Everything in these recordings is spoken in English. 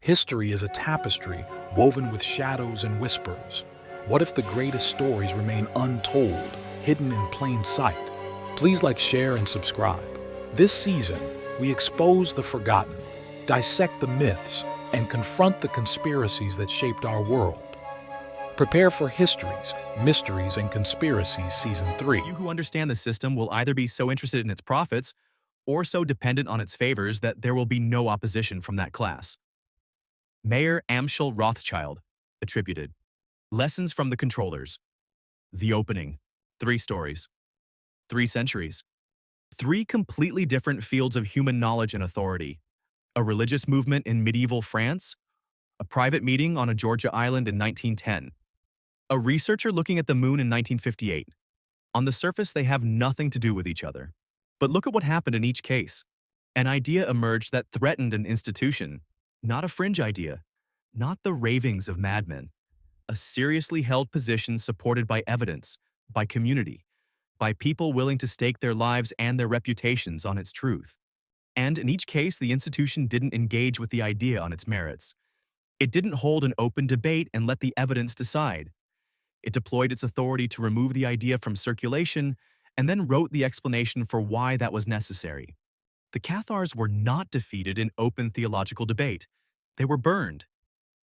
History is a tapestry woven with shadows and whispers. What if the greatest stories remain untold, hidden in plain sight? Please like, share, and subscribe. This season, we expose the forgotten, dissect the myths, and confront the conspiracies that shaped our world. Prepare for Histories, Mysteries, and Conspiracies Season 3. You who understand the system will either be so interested in its profits or so dependent on its favors that there will be no opposition from that class. Mayor Amschel Rothschild, attributed. Lessons from the Controllers. The opening. 3 stories. 3 centuries. 3 completely different fields of human knowledge and authority. A religious movement in medieval France. A private meeting on a Georgia island in 1910. A researcher looking at the moon in 1958. On the surface, they have nothing to do with each other. But look at what happened in each case. An idea emerged that threatened an institution, not a fringe idea, not the ravings of madmen. A seriously held position supported by evidence, by community, by people willing to stake their lives and their reputations on its truth. And in each case, the institution didn't engage with the idea on its merits. It didn't hold an open debate and let the evidence decide. It deployed its authority to remove the idea from circulation and then wrote the explanation for why that was necessary. The Cathars were not defeated in open theological debate. They were burned.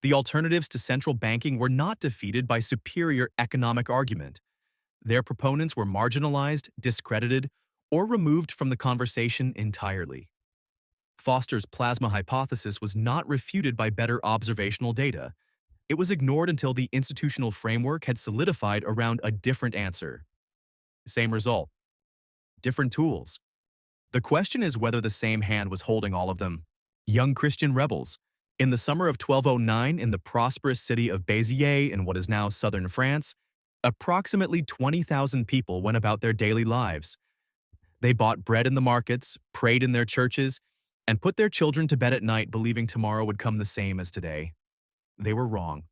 The alternatives to central banking were not defeated by superior economic argument. Their proponents were marginalized, discredited, or removed from the conversation entirely. Foster's plasma hypothesis was not refuted by better observational data. It was ignored until the institutional framework had solidified around a different answer. Same result. Different tools. The question is whether the same hand was holding all of them. Young Christian rebels. In the summer of 1209, in the prosperous city of Béziers in what is now southern France, approximately 20,000 people went about their daily lives. They bought bread in the markets, prayed in their churches, and put their children to bed at night believing tomorrow would come the same as today. They were wrong.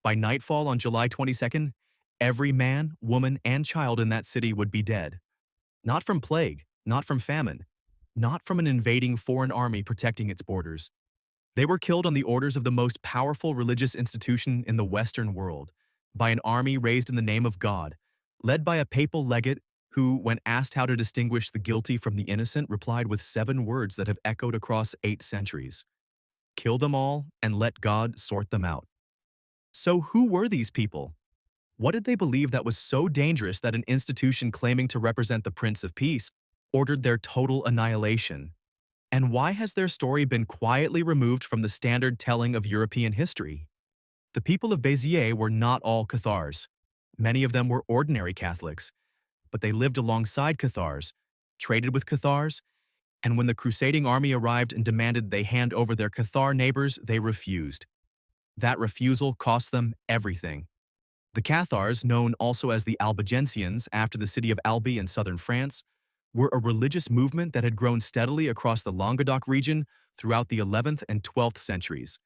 By nightfall on July 22nd, every man, woman, and child in that city would be dead. Not from plague, not from famine, not from an invading foreign army protecting its borders. They were killed on the orders of the most powerful religious institution in the Western world, by an army raised in the name of God, led by a papal legate who, when asked how to distinguish the guilty from the innocent, replied with 7 words that have echoed across 8 centuries. Kill them all and let God sort them out. So who were these people? What did they believe that was so dangerous that an institution claiming to represent the Prince of Peace ordered their total annihilation? And why has their story been quietly removed from the standard telling of European history? The people of Béziers were not all Cathars. Many of them were ordinary Catholics, but they lived alongside Cathars, traded with Cathars, and when the crusading army arrived and demanded they hand over their Cathar neighbors, they refused. That refusal cost them everything. The Cathars, known also as the Albigensians after the city of Albi in southern France, were a religious movement that had grown steadily across the Languedoc region throughout the 11th and 12th centuries.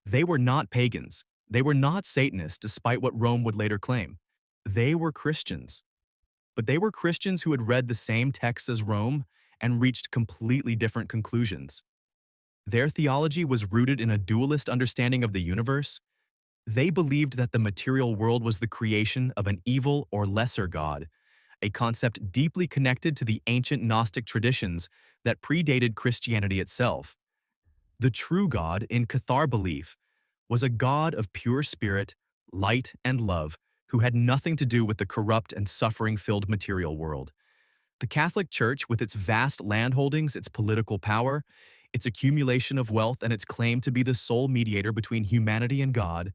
They were not pagans. They were not Satanists, despite what Rome would later claim. They were Christians. But they were Christians who had read the same texts as Rome and reached completely different conclusions. Their theology was rooted in a dualist understanding of the universe. They believed that the material world was the creation of an evil or lesser god, a concept deeply connected to the ancient Gnostic traditions that predated Christianity itself. The true God, in Cathar belief, was a God of pure spirit, light, and love, who had nothing to do with the corrupt and suffering-filled material world. The Catholic Church, with its vast landholdings, its political power, its accumulation of wealth, and its claim to be the sole mediator between humanity and God,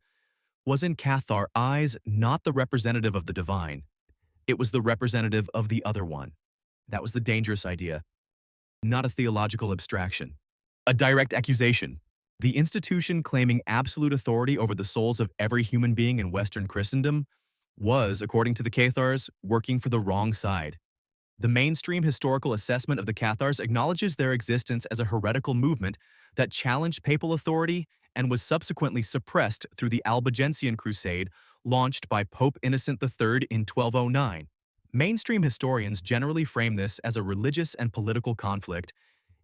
was in Cathar eyes not the representative of the divine. It was the representative of the other one. That was the dangerous idea, not a theological abstraction. A direct accusation. The institution claiming absolute authority over the souls of every human being in Western Christendom was, according to the Cathars, working for the wrong side. The mainstream historical assessment of the Cathars acknowledges their existence as a heretical movement that challenged papal authority and was subsequently suppressed through the Albigensian Crusade launched by Pope Innocent III in 1209. Mainstream historians generally frame this as a religious and political conflict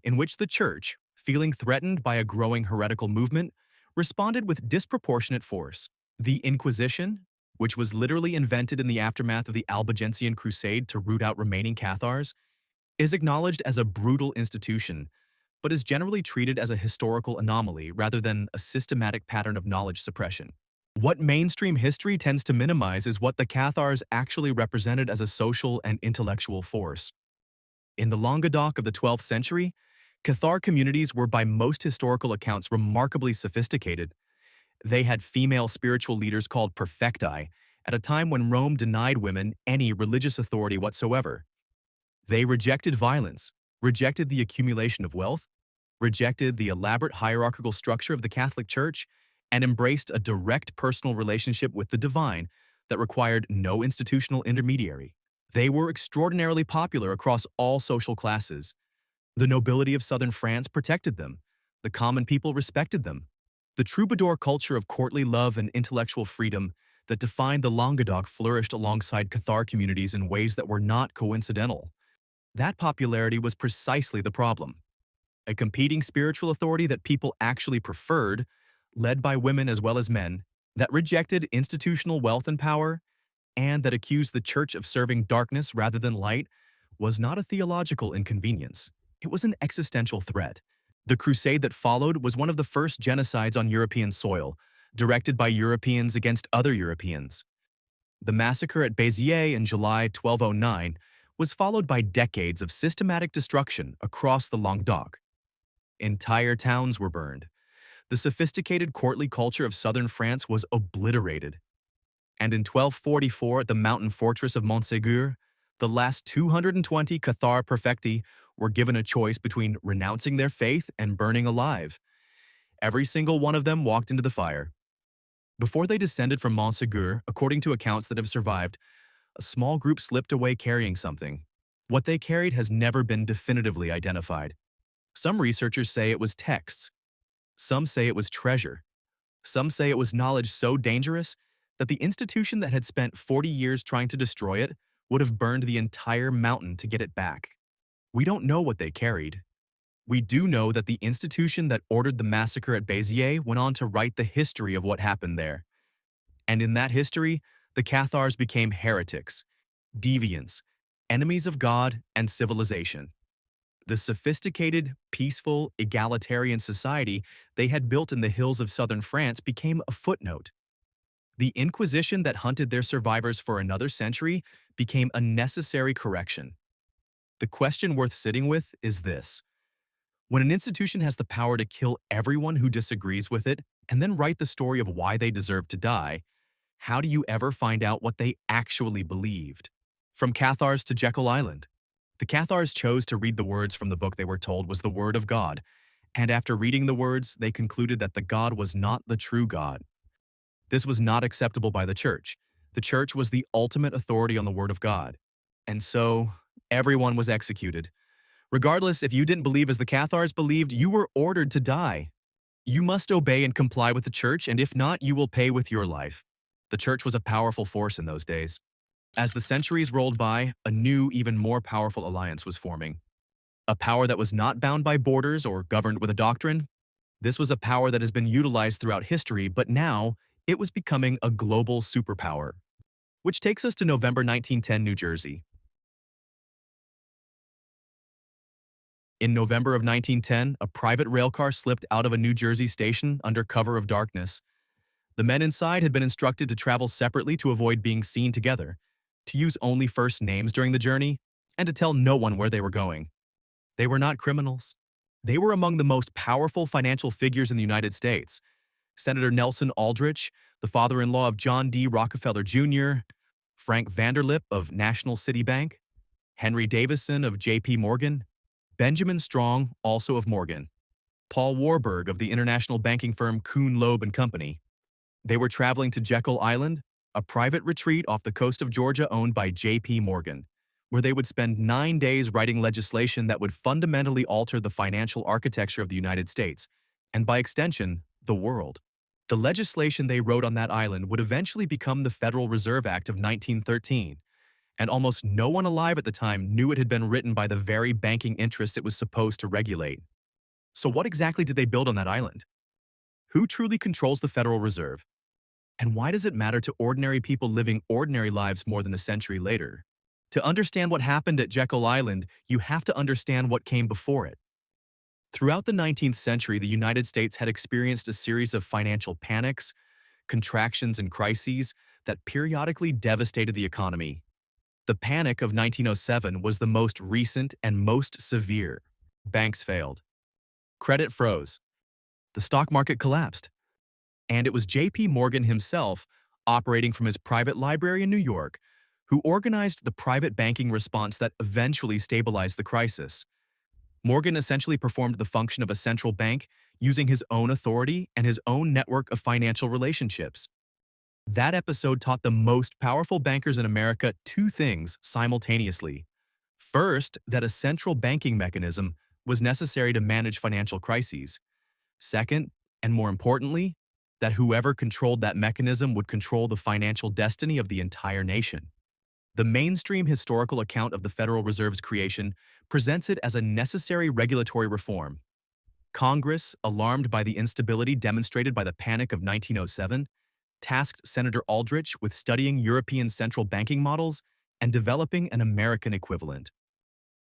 in which the Church, feeling threatened by a growing heretical movement, responded with disproportionate force. The Inquisition, which was literally invented in the aftermath of the Albigensian Crusade to root out remaining Cathars, is acknowledged as a brutal institution, but is generally treated as a historical anomaly rather than a systematic pattern of knowledge suppression. What mainstream history tends to minimize is what the Cathars actually represented as a social and intellectual force. In the Languedoc of the 12th century, Cathar communities were by most historical accounts remarkably sophisticated. They had female spiritual leaders called perfecti at a time when Rome denied women any religious authority whatsoever. They rejected violence, rejected the accumulation of wealth, rejected the elaborate hierarchical structure of the Catholic Church, and embraced a direct personal relationship with the divine that required no institutional intermediary. They were extraordinarily popular across all social classes. The nobility of southern France protected them. The common people respected them. The troubadour culture of courtly love and intellectual freedom that defined the Languedoc flourished alongside Cathar communities in ways that were not coincidental. That popularity was precisely the problem. A competing spiritual authority that people actually preferred, led by women as well as men, that rejected institutional wealth and power, and that accused the church of serving darkness rather than light, was not a theological inconvenience. It was an existential threat. The crusade that followed was one of the first genocides on European soil, directed by Europeans against other Europeans. The massacre at Béziers in July 1209 was followed by decades of systematic destruction across the Languedoc. Entire towns were burned. The sophisticated courtly culture of southern France was obliterated. And in 1244 at the mountain fortress of Montségur, the last 220 Cathar perfecti were given a choice between renouncing their faith and burning alive. Every single one of them walked into the fire. Before they descended from Montségur, according to accounts that have survived, a small group slipped away carrying something. What they carried has never been definitively identified. Some researchers say it was texts. Some say it was treasure. Some say it was knowledge so dangerous that the institution that had spent 40 years trying to destroy it would have burned the entire mountain to get it back. We don't know what they carried. We do know that the institution that ordered the massacre at Béziers went on to write the history of what happened there. And in that history, the Cathars became heretics, deviants, enemies of God and civilization. The sophisticated, peaceful, egalitarian society they had built in the hills of southern France became a footnote. The Inquisition that hunted their survivors for another century became a necessary correction. The question worth sitting with is this. When an institution has the power to kill everyone who disagrees with it and then write the story of why they deserve to die, how do you ever find out what they actually believed? From Cathars to Jekyll Island. The Cathars chose to read the words from the book they were told was the Word of God, and after reading the words, they concluded that the God was not the true God. This was not acceptable by the Church. The Church was the ultimate authority on the Word of God. And so, everyone was executed. Regardless, if you didn't believe as the Cathars believed, you were ordered to die. You must obey and comply with the Church, and if not, you will pay with your life. The Church was a powerful force in those days. As the centuries rolled by, a new, even more powerful alliance was forming. A power that was not bound by borders or governed with a doctrine. This was a power that has been utilized throughout history, but now it was becoming a global superpower. Which takes us to November 1910, New Jersey. In November of 1910, a private railcar slipped out of a New Jersey station under cover of darkness. The men inside had been instructed to travel separately to avoid being seen together, to use only first names during the journey, and to tell no one where they were going. They were not criminals. They were among the most powerful financial figures in the United States. Senator Nelson Aldrich, the father-in-law of John D. Rockefeller Jr., Frank Vanderlip of National City Bank, Henry Davison of J.P. Morgan, Benjamin Strong, also of Morgan, Paul Warburg of the international banking firm Kuhn, Loeb & Company. They were traveling to Jekyll Island, a private retreat off the coast of Georgia owned by J.P. Morgan, where they would spend 9 days writing legislation that would fundamentally alter the financial architecture of the United States, and by extension, the world. The legislation they wrote on that island would eventually become the Federal Reserve Act of 1913, and almost no one alive at the time knew it had been written by the very banking interests it was supposed to regulate. So what exactly did they build on that island? Who truly controls the Federal Reserve? And why does it matter to ordinary people living ordinary lives more than a century later? To understand what happened at Jekyll Island, you have to understand what came before it. Throughout the 19th century, the United States had experienced a series of financial panics, contractions, and crises that periodically devastated the economy. The Panic of 1907 was the most recent and most severe. Banks failed. Credit froze. The stock market collapsed. And it was J.P. Morgan himself, operating from his private library in New York, who organized the private banking response that eventually stabilized the crisis. Morgan essentially performed the function of a central bank using his own authority and his own network of financial relationships. That episode taught the most powerful bankers in America two things simultaneously. First, that a central banking mechanism was necessary to manage financial crises. Second, and more importantly, that whoever controlled that mechanism would control the financial destiny of the entire nation. The mainstream historical account of the Federal Reserve's creation presents it as a necessary regulatory reform. Congress, alarmed by the instability demonstrated by the Panic of 1907, tasked Senator Aldrich with studying European central banking models and developing an American equivalent.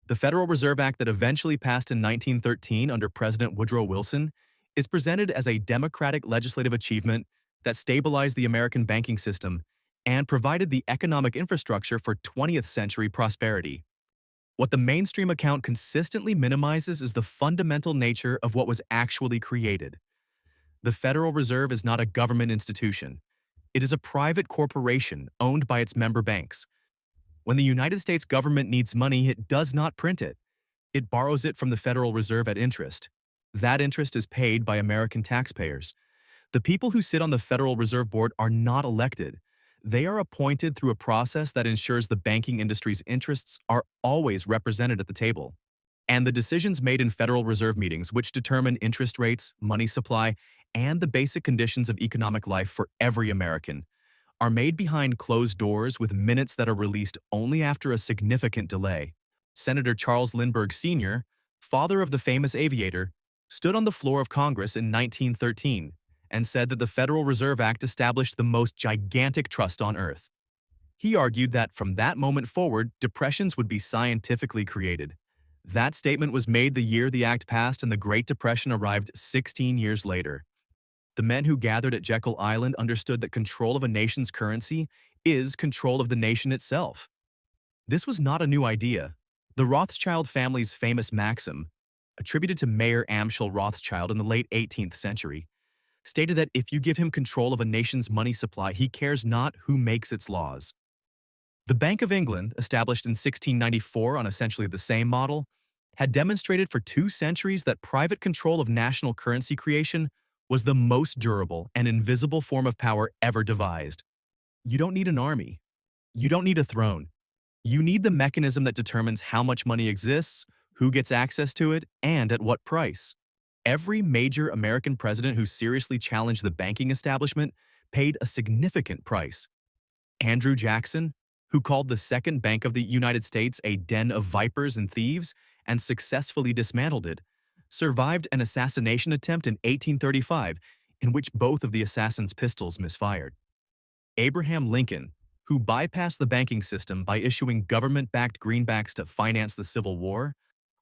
The Federal Reserve Act that eventually passed in 1913 under President Woodrow Wilson is presented as a democratic legislative achievement that stabilized the American banking system and provided the economic infrastructure for 20th century prosperity. What the mainstream account consistently minimizes is the fundamental nature of what was actually created. The Federal Reserve is not a government institution. It is a private corporation owned by its member banks. When the United States government needs money, it does not print it. It borrows it from the Federal Reserve at interest. That interest is paid by American taxpayers. The people who sit on the Federal Reserve Board are not elected. They are appointed through a process that ensures the banking industry's interests are always represented at the table. And the decisions made in Federal Reserve meetings, which determine interest rates, money supply, and the basic conditions of economic life for every American, are made behind closed doors with minutes that are released only after a significant delay. Senator Charles Lindbergh Sr., father of the famous aviator, stood on the floor of Congress in 1913 and said that the Federal Reserve Act established the most gigantic trust on earth. He argued that from that moment forward, depressions would be scientifically created. That statement was made the year the act passed and the Great Depression arrived 16 years later. The men who gathered at Jekyll Island understood that control of a nation's currency is control of the nation itself. This was not a new idea. The Rothschild family's famous maxim, attributed to Mayer Amschel Rothschild in the late 18th century, stated that if you give him control of a nation's money supply, he cares not who makes its laws. The Bank of England, established in 1694 on essentially the same model, had demonstrated for 2 centuries that private control of national currency creation was the most durable and invisible form of power ever devised. You don't need an army. You don't need a throne. You need the mechanism that determines how much money exists, who gets access to it, and at what price. Every major American president who seriously challenged the banking establishment paid a significant price. Andrew Jackson, who called the Second Bank of the United States a den of vipers and thieves and successfully dismantled it, survived an assassination attempt in 1835 in which both of the assassins' pistols misfired. Abraham Lincoln, who bypassed the banking system by issuing government-backed greenbacks to finance the Civil War,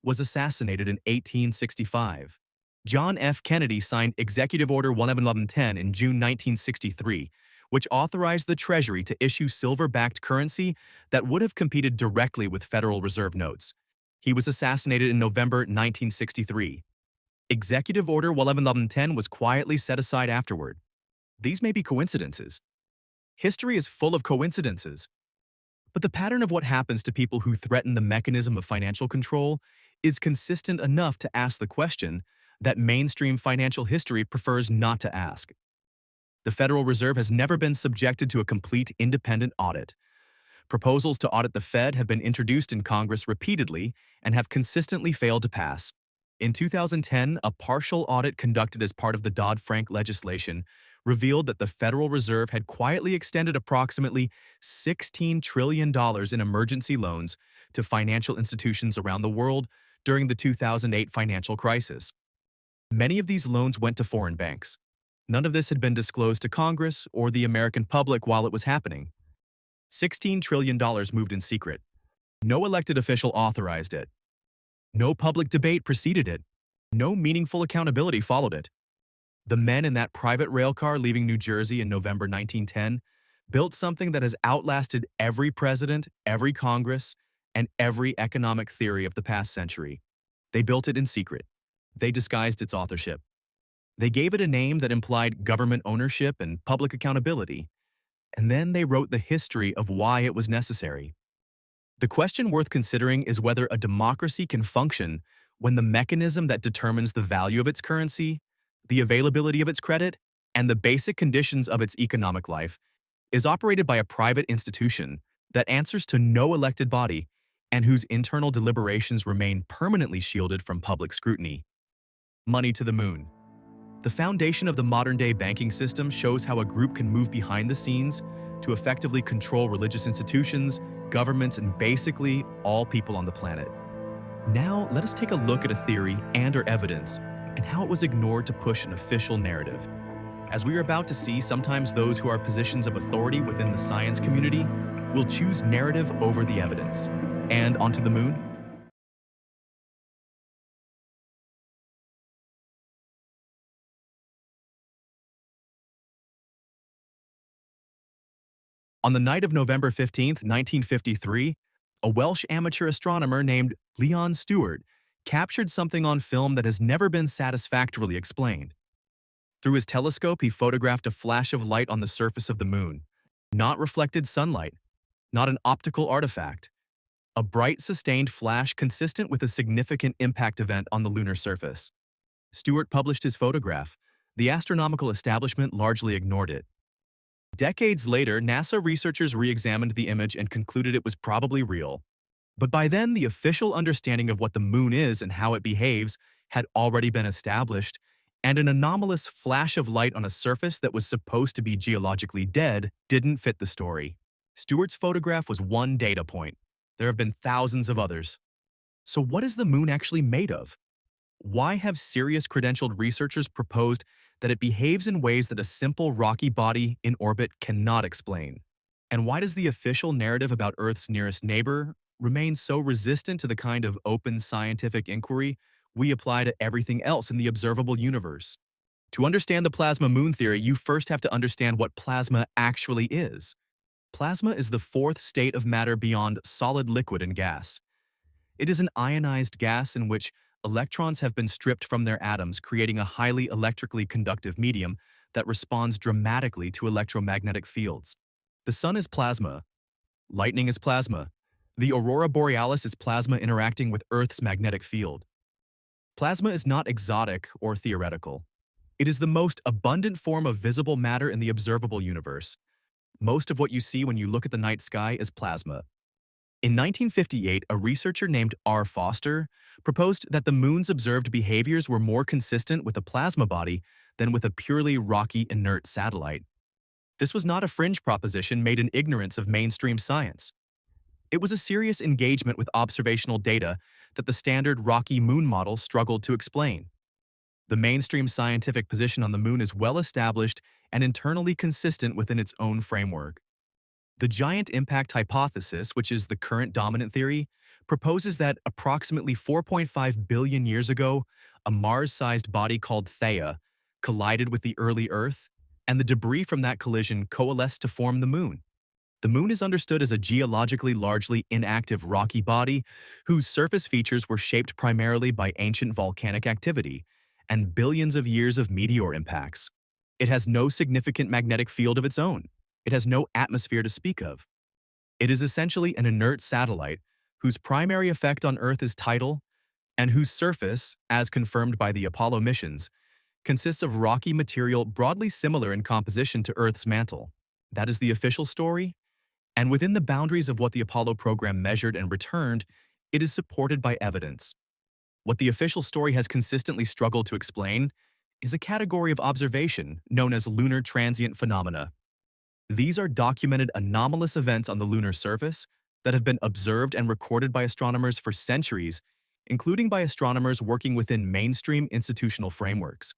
was assassinated in 1865. John F. Kennedy signed Executive Order 1110 in June 1963, which authorized the Treasury to issue silver-backed currency that would have competed directly with Federal Reserve notes. He was assassinated in November 1963. Executive Order 1110 was quietly set aside afterward. These may be coincidences. History is full of coincidences. But the pattern of what happens to people who threaten the mechanism of financial control is consistent enough to ask the question that mainstream financial history prefers not to ask. The Federal Reserve has never been subjected to a complete independent audit. Proposals to audit the Fed have been introduced in Congress repeatedly and have consistently failed to pass. In 2010, a partial audit conducted as part of the Dodd-Frank legislation revealed that the Federal Reserve had quietly extended approximately $16 trillion in emergency loans to financial institutions around the world during the 2008 financial crisis. Many of these loans went to foreign banks. None of this had been disclosed to Congress or the American public while it was happening. $16 trillion moved in secret. No elected official authorized it. No public debate preceded it. No meaningful accountability followed it. The men in that private railcar leaving New Jersey in November 1910 built something that has outlasted every president, every Congress, and every economic theory of the past century. They built it in secret. They disguised its authorship. They gave it a name that implied government ownership and public accountability. And then they wrote the history of why it was necessary. The question worth considering is whether a democracy can function when the mechanism that determines the value of its currency, the availability of its credit, and the basic conditions of its economic life is operated by a private institution that answers to no elected body and whose internal deliberations remain permanently shielded from public scrutiny. Money to the moon. The foundation of the modern-day banking system shows how a group can move behind the scenes to effectively control religious institutions, governments, and basically all people on the planet. Now, let us take a look at a theory and/or evidence and how it was ignored to push an official narrative. As we are about to see, sometimes those who are positions of authority within the science community will choose narrative over the evidence. And onto the moon? On the night of November 15, 1953, a Welsh amateur astronomer named Leon Stewart captured something on film that has never been satisfactorily explained. Through his telescope, he photographed a flash of light on the surface of the moon, not reflected sunlight, not an optical artifact, a bright, sustained flash consistent with a significant impact event on the lunar surface. Stewart published his photograph. The astronomical establishment largely ignored it. Decades later, NASA researchers re-examined the image and concluded it was probably real. But by then, the official understanding of what the moon is and how it behaves had already been established, and an anomalous flash of light on a surface that was supposed to be geologically dead didn't fit the story. Stewart's photograph was one data point. There have been thousands of others. So what is the moon actually made of? Why have serious credentialed researchers proposed that it behaves in ways that a simple rocky body in orbit cannot explain? And why does the official narrative about Earth's nearest neighbor remain so resistant to the kind of open scientific inquiry we apply to everything else in the observable universe? To understand the plasma moon theory, you first have to understand what plasma actually is. Plasma is the fourth state of matter beyond solid, liquid, and gas. It is an ionized gas in which electrons have been stripped from their atoms, creating a highly electrically conductive medium that responds dramatically to electromagnetic fields. The sun is plasma. Lightning is plasma. The aurora borealis is plasma interacting with Earth's magnetic field. Plasma is not exotic or theoretical. It is the most abundant form of visible matter in the observable universe. Most of what you see when you look at the night sky is plasma. In 1958, a researcher named R. Foster proposed that the moon's observed behaviors were more consistent with a plasma body than with a purely rocky, inert satellite. This was not a fringe proposition made in ignorance of mainstream science. It was a serious engagement with observational data that the standard rocky moon model struggled to explain. The mainstream scientific position on the moon is well established and internally consistent within its own framework. The giant impact hypothesis, which is the current dominant theory, proposes that approximately 4.5 billion years ago, a Mars-sized body called Theia collided with the early Earth, and the debris from that collision coalesced to form the moon. The moon is understood as a geologically largely inactive rocky body whose surface features were shaped primarily by ancient volcanic activity and billions of years of meteor impacts. It has no significant magnetic field of its own. It has no atmosphere to speak of. It is essentially an inert satellite whose primary effect on Earth is tidal and whose surface, as confirmed by the Apollo missions, consists of rocky material broadly similar in composition to Earth's mantle. That is the official story, and within the boundaries of what the Apollo program measured and returned, it is supported by evidence. What the official story has consistently struggled to explain is a category of observation known as lunar transient phenomena. These are documented anomalous events on the lunar surface that have been observed and recorded by astronomers for centuries, including by astronomers working within mainstream institutional frameworks.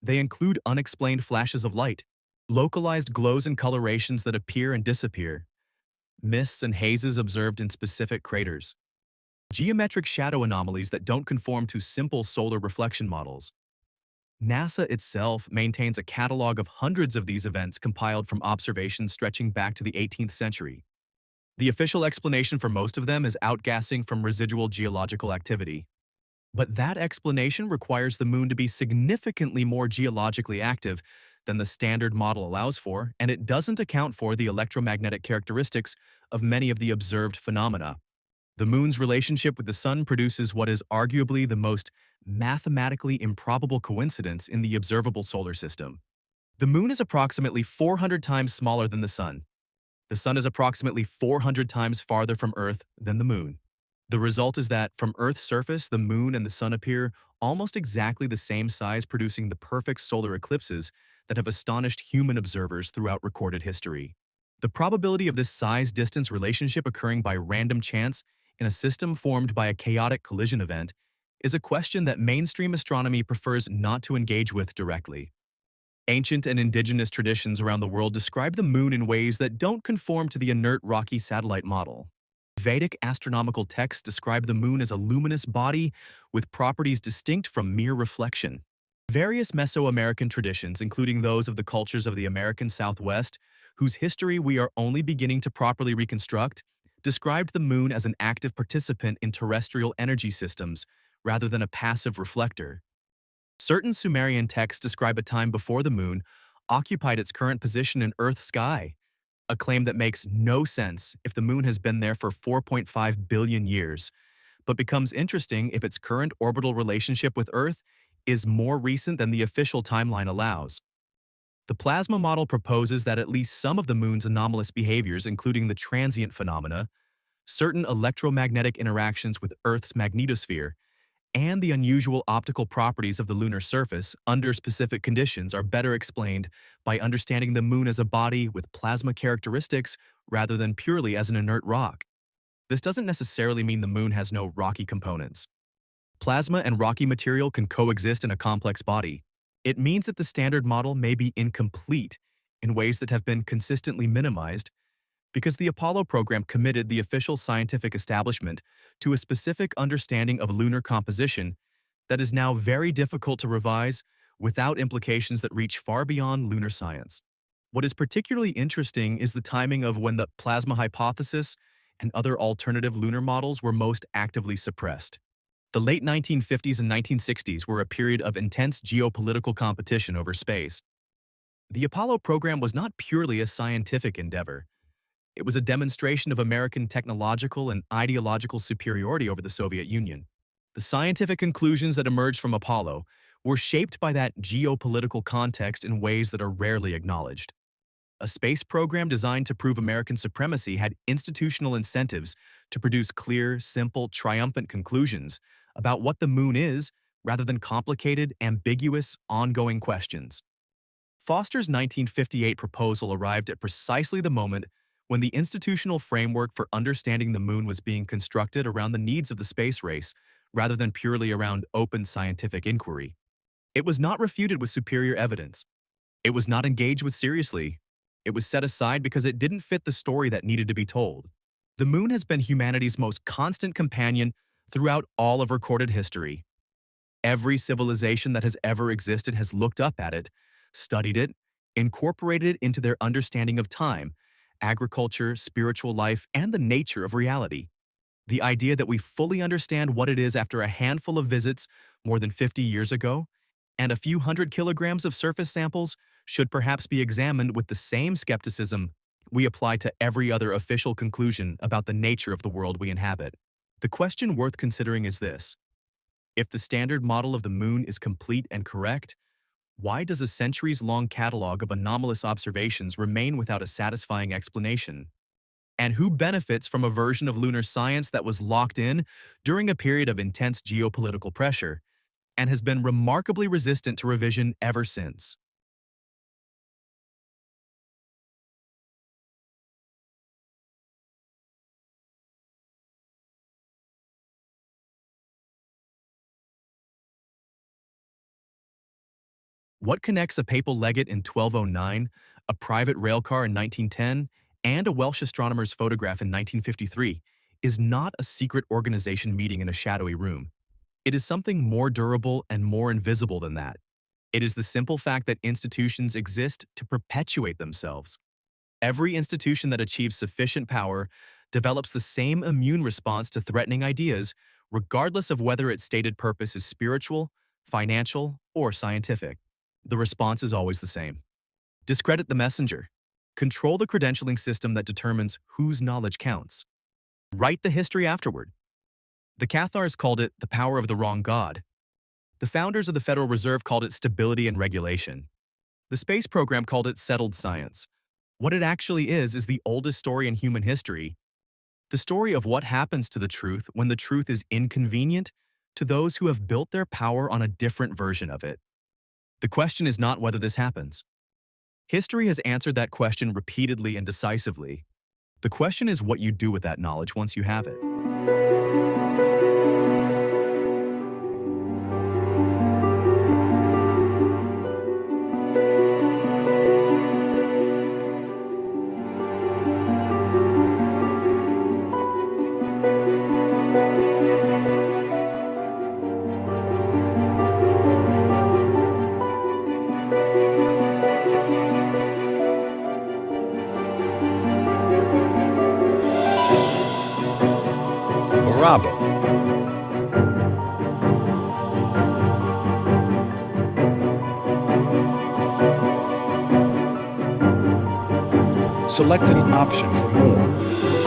They include unexplained flashes of light, localized glows and colorations that appear and disappear, mists and hazes observed in specific craters, geometric shadow anomalies that don't conform to simple solar reflection models. NASA itself maintains a catalog of hundreds of these events compiled from observations stretching back to the 18th century. The official explanation for most of them is outgassing from residual geological activity. But that explanation requires the moon to be significantly more geologically active than the standard model allows for, and it doesn't account for the electromagnetic characteristics of many of the observed phenomena. The moon's relationship with the sun produces what is arguably the most mathematically improbable coincidence in the observable solar system. The moon is approximately 400 times smaller than the sun. The sun is approximately 400 times farther from Earth than the moon. The result is that from Earth's surface, the moon and the sun appear almost exactly the same size, producing the perfect solar eclipses that have astonished human observers throughout recorded history. The probability of this size-distance relationship occurring by random chance in a system formed by a chaotic collision event is a question that mainstream astronomy prefers not to engage with directly. Ancient and indigenous traditions around the world describe the moon in ways that don't conform to the inert rocky satellite model. Vedic astronomical texts describe the moon as a luminous body with properties distinct from mere reflection. Various Mesoamerican traditions, including those of the cultures of the American Southwest, whose history we are only beginning to properly reconstruct, described the moon as an active participant in terrestrial energy systems rather than a passive reflector. Certain Sumerian texts describe a time before the moon occupied its current position in Earth's sky, a claim that makes no sense if the moon has been there for 4.5 billion years, but becomes interesting if its current orbital relationship with Earth is more recent than the official timeline allows. The plasma model proposes that at least some of the moon's anomalous behaviors, including the transient phenomena, certain electromagnetic interactions with Earth's magnetosphere, and the unusual optical properties of the lunar surface under specific conditions are better explained by understanding the moon as a body with plasma characteristics rather than purely as an inert rock. This doesn't necessarily mean the moon has no rocky components. Plasma and rocky material can coexist in a complex body. It means that the standard model may be incomplete in ways that have been consistently minimized because the Apollo program committed the official scientific establishment to a specific understanding of lunar composition that is now very difficult to revise without implications that reach far beyond lunar science. What is particularly interesting is the timing of when the plasma hypothesis and other alternative lunar models were most actively suppressed. The late 1950s and 1960s were a period of intense geopolitical competition over space. The Apollo program was not purely a scientific endeavor. It was a demonstration of American technological and ideological superiority over the Soviet Union. The scientific conclusions that emerged from Apollo were shaped by that geopolitical context in ways that are rarely acknowledged. A space program designed to prove American supremacy had institutional incentives to produce clear, simple, triumphant conclusions about what the moon is rather than complicated, ambiguous, ongoing questions. Foster's 1958 proposal arrived at precisely the moment when the institutional framework for understanding the moon was being constructed around the needs of the space race rather than purely around open scientific inquiry. It was not refuted with superior evidence. It was not engaged with seriously. It was set aside because it didn't fit the story that needed to be told. The moon has been humanity's most constant companion throughout all of recorded history. Every civilization that has ever existed has looked up at it, studied it, incorporated it into their understanding of time, agriculture, spiritual life, and the nature of reality. The idea that we fully understand what it is after a handful of visits more than 50 years ago and a few hundred kilograms of surface samples should perhaps be examined with the same skepticism we apply to every other official conclusion about the nature of the world we inhabit. The question worth considering is this: if the standard model of the moon is complete and correct, why does a centuries-long catalog of anomalous observations remain without a satisfying explanation? And who benefits from a version of lunar science that was locked in during a period of intense geopolitical pressure and has been remarkably resistant to revision ever since? What connects a papal legate in 1209, a private railcar in 1910, and a Welsh astronomer's photograph in 1953 is not a secret organization meeting in a shadowy room. It is something more durable and more invisible than that. It is the simple fact that institutions exist to perpetuate themselves. Every institution that achieves sufficient power develops the same immune response to threatening ideas, regardless of whether its stated purpose is spiritual, financial, or scientific. The response is always the same. Discredit the messenger. Control the credentialing system that determines whose knowledge counts. Write the history afterward. The Cathars called it the power of the wrong god. The founders of the Federal Reserve called it stability and regulation. The space program called it settled science. What it actually is the oldest story in human history. The story of what happens to the truth when the truth is inconvenient to those who have built their power on a different version of it. The question is not whether this happens. History has answered that question repeatedly and decisively. The question is what you do with that knowledge once you have it. Baraba. Select an option for more.